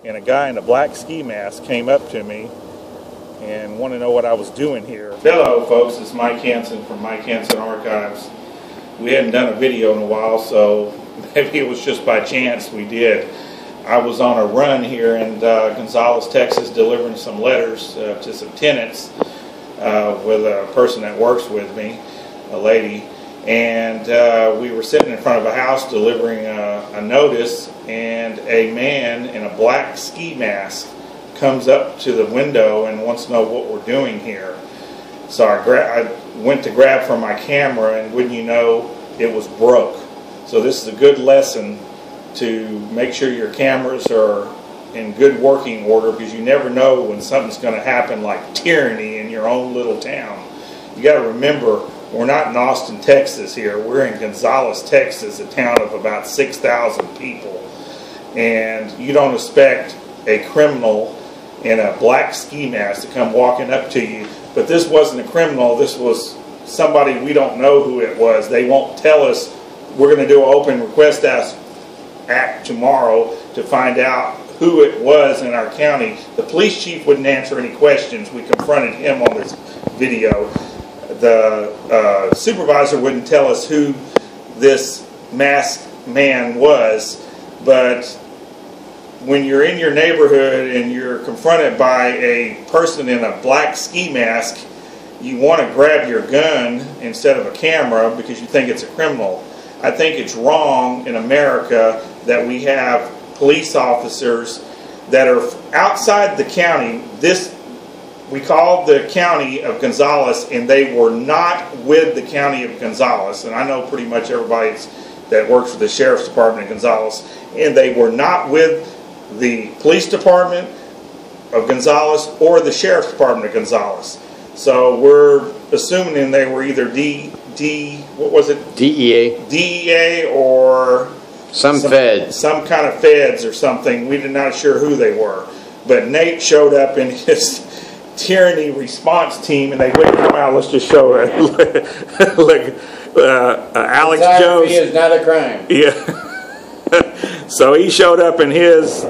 and a guy in a black ski mask came up to me and wanted to know what I was doing here. Hello folks, it's Mike Hanson from Mike Hanson Archives. We hadn't done a video in a while, so maybe it was just by chance we did. I was on a run here in Gonzales, Texas, delivering some letters to some tenants with a person that works with me, a lady, and we were sitting in front of a house delivering a notice, and a man in a black ski mask comes up to the window and wants to know what we're doing here. So I went to grab for my camera, and wouldn't you know, it was broke. So this is a good lesson to make sure your cameras are in good working order, because you never know when something's going to happen like tyranny in your own little town. You got to remember, we're not in Austin, Texas here. We're in Gonzales, Texas, a town of about 6,000 people. And you don't expect a criminal in a black ski mask to come walking up to you. But this wasn't a criminal. This was somebody we don't know who it was. They won't tell us. We're going to do an open request act tomorrow to find out who it was in our county. The police chief wouldn't answer any questions. We confronted him on this video. The supervisor wouldn't tell us who this masked man was. But when you're in your neighborhood and you're confronted by a person in a black ski mask, you want to grab your gun instead of a camera because you think it's a criminal. I think it's wrong in America that we have police officers that are outside the county. We called the county of Gonzales, and they were not with the county of Gonzales. And I know pretty much everybody that works for the sheriff's department in Gonzales, and they were not with the police department of Gonzales or the sheriff's department of Gonzales. So we're assuming they were either what was it? DEA or some kind of feds or something. We're not sure who they were. But Nate showed up in his tyranny response team, and they wouldn't come out. Let's just show it. Look, Alex Jones. Is not a crime. Yeah. So he showed up in his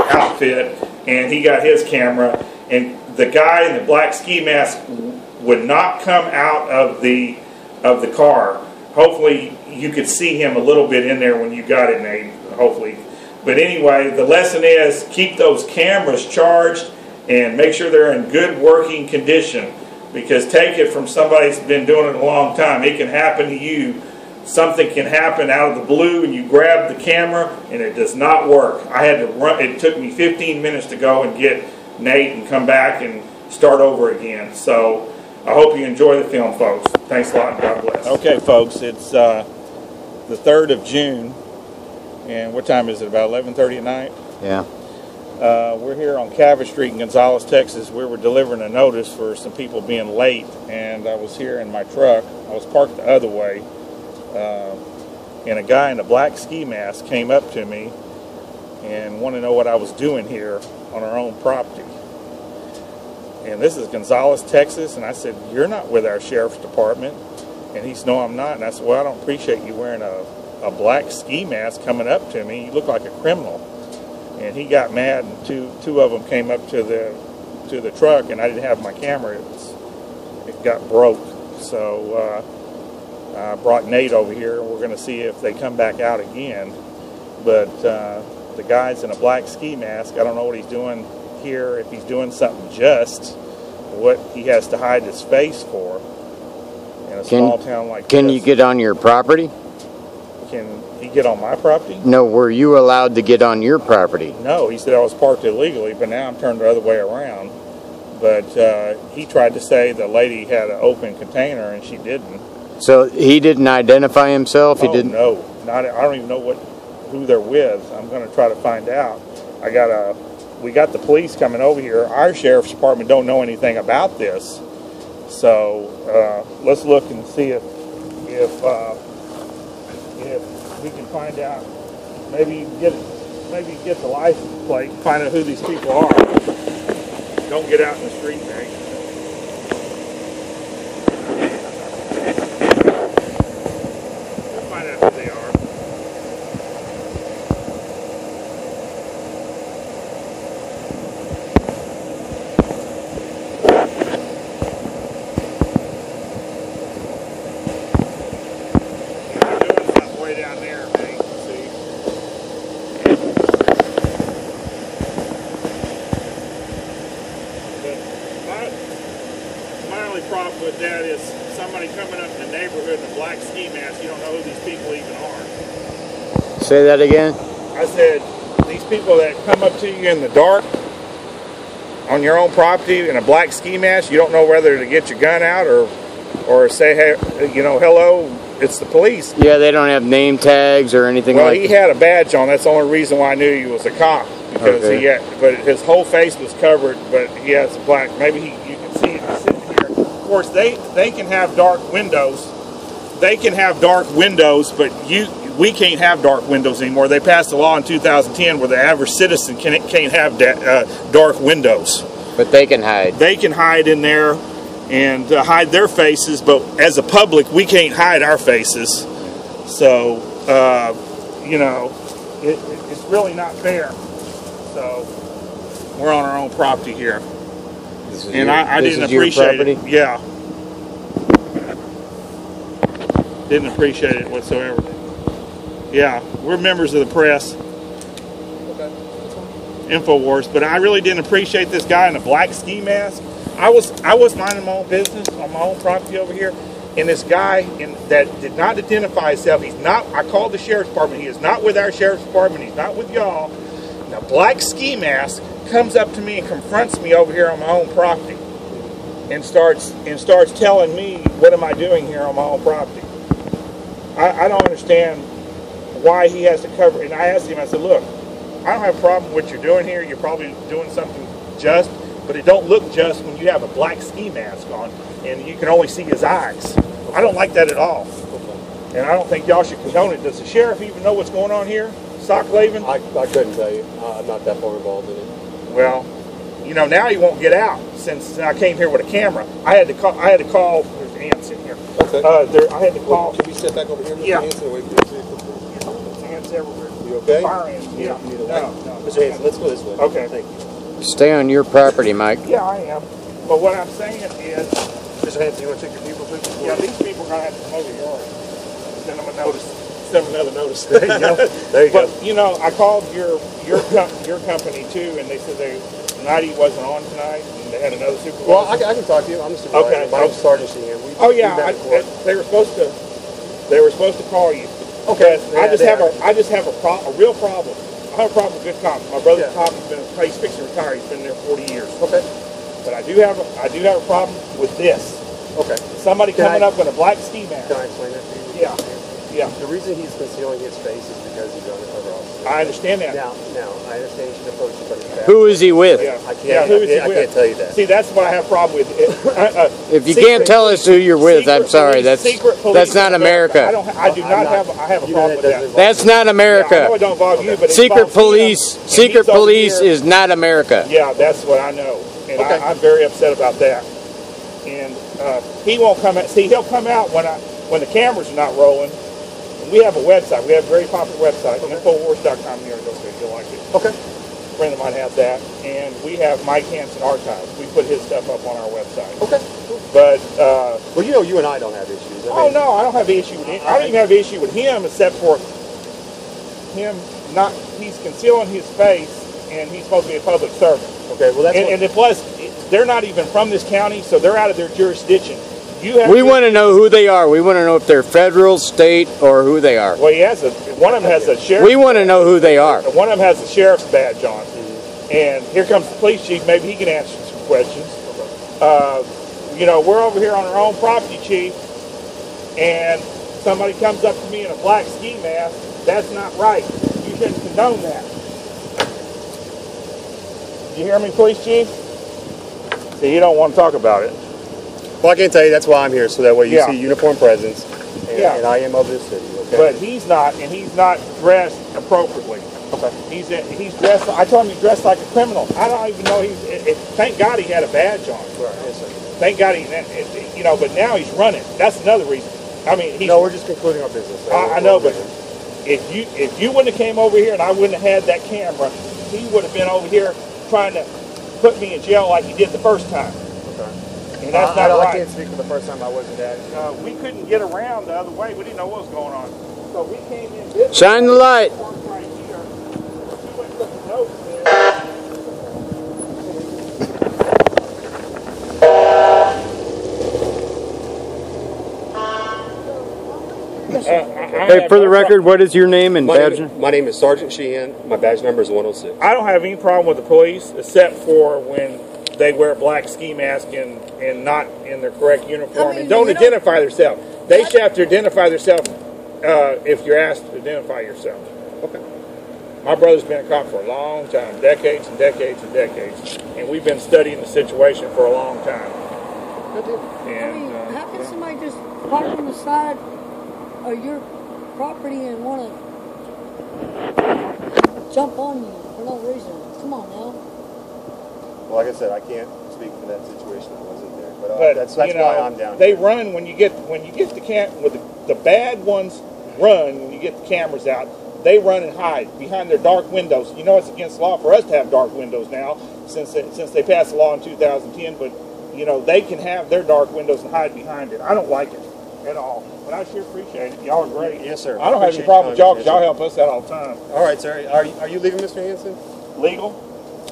outfit, and he got his camera, and the guy in the black ski mask would not come out of the car. Hopefully you could see him a little bit in there when you got it, Nate, hopefully. But anyway, the lesson is keep those cameras charged and make sure they're in good working condition, because take it from somebody that's been doing it a long time. It can happen to you. Something can happen out of the blue and you grab the camera and it does not work. I had to run. It took me 15 minutes to go and get Nate and come back and start over again. So I hope you enjoy the film, folks. Thanks a lot, and God bless. Okay, folks, it's the 3rd of June, and what time is it, about 11:30 at night? Yeah. We're here on Cabot Street in Gonzales, Texas. We were delivering a notice for some people being late, and I was here in my truck. I was parked the other way, and a guy in a black ski mask came up to me and wanted to know what I was doing here on our own property. And this is Gonzales, Texas, and I said, "You're not with our sheriff's department." And he said, "No, I'm not." And I said, "Well, I don't appreciate you wearing a black ski mask coming up to me. You look like a criminal." And he got mad, and two of them came up to the truck, and I didn't have my camera. It got broke. So I brought Nate over here, and we're going to see if they come back out again. But the guy's in a black ski mask. I don't know what he's doing here, if he's doing something just, what he has to hide his face for in a small town like this. Can you get on your property? Can he get on my property? No, were you allowed to get on your property? No, he said I was parked illegally, but now I'm turned the other way around. But he tried to say the lady had an open container, and she didn't. So he didn't identify himself? He didn't? No, I don't even know who they're with. I'm going to try to find out. We got the police coming over here. Our sheriff's department don't know anything about this. So let's look and see if we can find out. Maybe get the license plate, find out who these people are. Don't get out in the street, Mary. We'll find out who they are. with that is somebody coming up in the neighborhood in a black ski mask. You don't know who these people even are. Say that again? I said, these people that come up to you in the dark on your own property in a black ski mask, you don't know whether to get your gun out or say, hey, you know, hello, it's the police. Yeah, they don't have name tags or anything well, like that. Well, he had a badge on. That's the only reason why I knew he was a cop. Because but his whole face was covered, but he has a black, maybe you can see it sitting here. Of course, they can have dark windows. They can have dark windows, but we can't have dark windows anymore. They passed a law in 2010 where the average citizen can't have dark windows. But they can hide. They can hide in there and hide their faces, but as a public, we can't hide our faces. So, you know, it's really not fair. So, we're on our own property here. And I didn't appreciate it. Yeah. Didn't appreciate it whatsoever. Yeah, we're members of the press. Okay. InfoWars, but I really didn't appreciate this guy in a black ski mask. I was minding my own business on my own property over here, and this guy that did not identify himself. He's not. I called the sheriff's department. He is not with our sheriff's department. He's not with y'all. And a black ski mask comes up to me and confronts me over here on my own property, and starts telling me what am I doing here on my own property. I don't understand why he has to cover. And I asked him. I said, look, I don't have a problem with what you're doing here. You're probably doing something just. But it don't look just when you have a black ski mask on and you can only see his eyes. I don't like that at all. And I don't think y'all should condone it. Does the sheriff even know what's going on here? Sockhaven? I couldn't tell you. I'm not that far involved in it. Well, you know, now he won't get out since I came here with a camera. I had to call there's ants in here. Okay. I had to call. Can we step back over here, Mr. Yeah. Hanson, away from the vehicle? There's ants everywhere. You okay? Fire ants. Yeah. You need a No. Mr. Hanson, let's go this way. Okay. Thank you. Stay on your property, Mike. Yeah, I am. But what I'm saying is, Mr. Hanson, you want to check your people, please? yeah, these people are going to have to come over here. Send them a notice. Send them another notice. There you go. There you go. But, you know, I called your company, too, and they said Nighty wasn't on tonight, and they had another supervisor. Well, I can talk to you. I'm the supervisor. Okay. My name's Sergeant Sheehan. Oh, yeah. They were supposed to call you. Okay. I just have a real problem. I have a problem with good cops. My brother's cop he's fixing to retire. He's been there 40 years. Okay. But I do have a problem with this. Okay. Somebody coming up in a black ski mask. Can I explain that to you? Yeah. Yeah. The reason he's concealing his face is because he's undercover officer. I understand that. Now, I understand you should approach him, but it's bad. Who is he with? Yeah. I can't tell you that. See, that's what I have a problem with. If you can't tell us who you're with, I'm sorry. That's not America. I have a problem with that. That's not America. I know it don't involve you, but Secret police is not America. Yeah, that's what I know, and I'm very upset about that. And he won't come out. See, he'll come out when the cameras are not rolling. We have a website. We have a very popular website, InfoWars.com. You'll like it. Okay. A friend of mine has that, and we have Mike Hanson Archives. We put his stuff up on our website. Okay. But well, you know, you and I don't have issues. I don't have an issue with him. I don't even have an issue with him, except for him not. He's concealing his face, and he's supposed to be a public servant. Okay. Well, that's and plus, they're not even from this county, so they're out of their jurisdiction. We want to know who they are. We want to know if they're federal, state, or who they are. Well, one of them has a sheriff. We want to know who they are. One of them has a sheriff's badge on. And here comes the police chief. Maybe he can answer some questions. You know, we're over here on our own property, chief, and somebody comes up to me in a black ski mask. That's not right. You shouldn't condone that. You hear me, police chief? See, you don't want to talk about it. Well, I can tell you that's why I'm here, so that way you see uniform presence, and I am of this city. Okay. But he's not, and he's not dressed appropriately. Okay. He's dressed. I told him he's dressed like a criminal. I don't even know thank God he had a badge on. Right. Yes, sir. Thank God you know. But now he's running. That's another reason. I mean, no, we're just concluding our business. I know, but if you wouldn't have came over here and I wouldn't have had that camera, he would have been over here trying to put me in jail like he did the first time. And that's not right. I can't speak for the first time I wasn't at. We couldn't get around the other way. We didn't know what was going on. So we came in this Shine the light. right here. She went and took the notes there. Hey, for the record, what is your name and badge? My name is Sergeant Sheehan. My badge number is 106. I don't have any problem with the police, except for when they wear black ski masks and not in their correct uniform and don't identify themselves. They should have to identify themselves if you're asked to identify yourself. Okay. My brother's been a cop for a long time, decades and decades and decades, and we've been studying the situation for a long time. And, how can somebody just park on the side of your property and want to jump on you for no reason? Come on now. Well, like I said, I can't speak for that situation that wasn't there, but that's you know, why I'm down. They run when you get the bad ones run when you get the cameras out. They run and hide behind their dark windows. You know it's against the law for us to have dark windows now since they passed the law in 2010. But you know they can have their dark windows and hide behind it. I don't like it at all, but I sure appreciate it. Y'all are great. Yes, sir. I don't have any problem with y'all because y'all help us out all the time. All right, sir. Are you leaving, Mr. Hanson? Legal?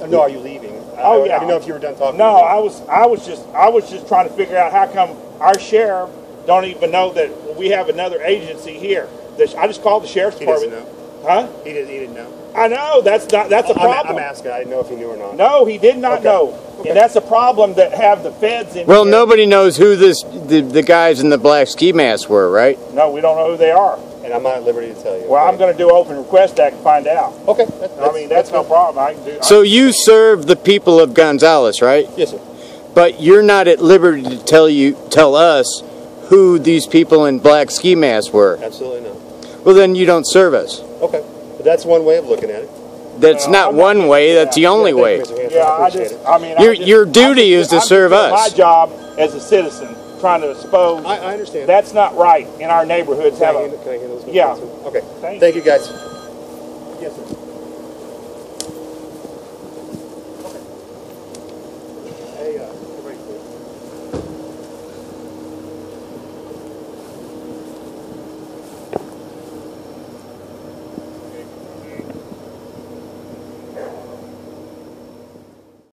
No, are you leaving? Oh yeah. I didn't know if you were done talking. No, I was just trying to figure out how come our sheriff don't even know that we have another agency here. I just called the sheriff's department. He doesn't know. Huh? He didn't know. I know that's a problem. I'm asking. I didn't know if he knew or not. No, he did not know, and that's a problem that have the feds in. Well, here. nobody knows who the guys in the black ski masks were, right? No, we don't know who they are. And I'm not at liberty to tell you. Well, I'm going to do open request act and find out. Okay. That's no problem. I can do. So you serve the people of Gonzales, right? Yes, sir. But you're not at liberty to tell us who these people in black ski masks were. Absolutely not. Well, then you don't serve us. Okay. But that's one way of looking at it. That's not one way. That's the only way. Yeah, Your duty is to serve us. My job as a citizen, trying to expose. I understand. That's not right in our neighborhoods. Can I handle this? Yeah. Okay. Thank you, guys. Yes, sir.